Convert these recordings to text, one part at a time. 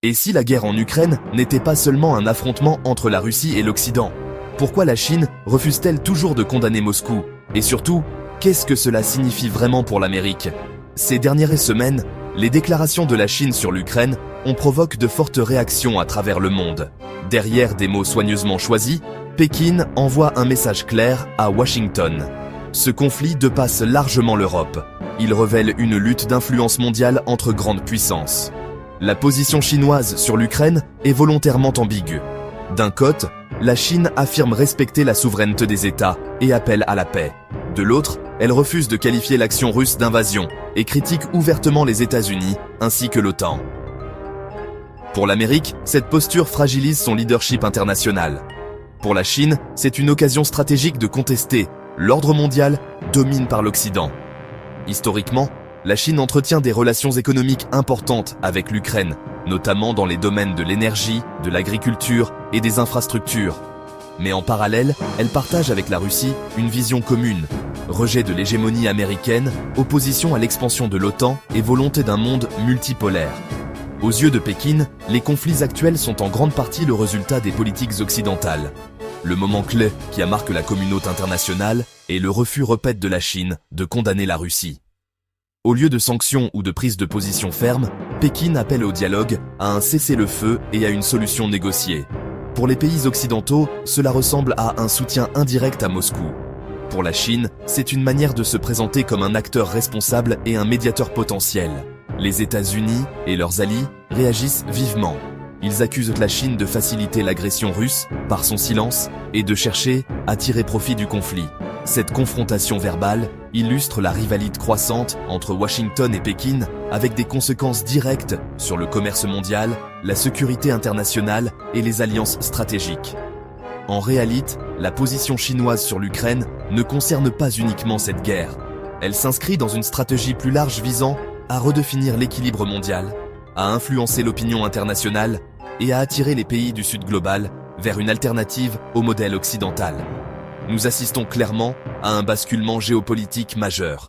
Et si la guerre en Ukraine n'était pas seulement un affrontement entre la Russie et l'Occident? Pourquoi la Chine refuse-t-elle toujours de condamner Moscou? Et surtout, qu'est-ce que cela signifie vraiment pour l'Amérique? Ces dernières semaines, les déclarations de la Chine sur l'Ukraine ont provoqué de fortes réactions à travers le monde. Derrière des mots soigneusement choisis, Pékin envoie un message clair à Washington. Ce conflit dépasse largement l'Europe. Il révèle une lutte d'influence mondiale entre grandes puissances. La position chinoise sur l'Ukraine est volontairement ambiguë. D'un côté, la Chine affirme respecter la souveraineté des États et appelle à la paix. De l'autre, elle refuse de qualifier l'action russe d'invasion et critique ouvertement les États-Unis ainsi que l'OTAN. Pour l'Amérique, cette posture fragilise son leadership international. Pour la Chine, c'est une occasion stratégique de contester l'ordre mondial domine par l'Occident. Historiquement, la Chine entretient des relations économiques importantes avec l'Ukraine, notamment dans les domaines de l'énergie, de l'agriculture et des infrastructures. Mais en parallèle, elle partage avec la Russie une vision commune, rejet de l'hégémonie américaine, opposition à l'expansion de l'OTAN et volonté d'un monde multipolaire. Aux yeux de Pékin, les conflits actuels sont en grande partie le résultat des politiques occidentales. Le moment clé qui a marqué la communauté internationale est le refus répété de la Chine de condamner la Russie. Au lieu de sanctions ou de prise de position ferme, Pékin appelle au dialogue, à un cessez-le-feu et à une solution négociée. Pour les pays occidentaux, cela ressemble à un soutien indirect à Moscou. Pour la Chine, c'est une manière de se présenter comme un acteur responsable et un médiateur potentiel. Les États-Unis et leurs alliés réagissent vivement. Ils accusent la Chine de faciliter l'agression russe par son silence et de chercher à tirer profit du conflit. Cette confrontation verbale illustre la rivalité croissante entre Washington et Pékin avec des conséquences directes sur le commerce mondial, la sécurité internationale et les alliances stratégiques. En réalité, la position chinoise sur l'Ukraine ne concerne pas uniquement cette guerre. Elle s'inscrit dans une stratégie plus large visant à redéfinir l'équilibre mondial, à influencer l'opinion internationale et à attirer les pays du Sud global vers une alternative au modèle occidental. Nous assistons clairement à un basculement géopolitique majeur.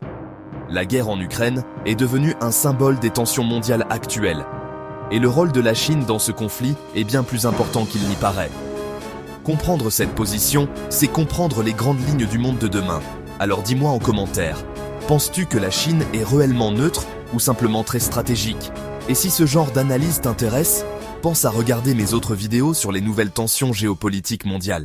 La guerre en Ukraine est devenue un symbole des tensions mondiales actuelles. Et le rôle de la Chine dans ce conflit est bien plus important qu'il n'y paraît. Comprendre cette position, c'est comprendre les grandes lignes du monde de demain. Alors dis-moi en commentaire, penses-tu que la Chine est réellement neutre ou simplement très stratégique? Et si ce genre d'analyse t'intéresse, pense à regarder mes autres vidéos sur les nouvelles tensions géopolitiques mondiales.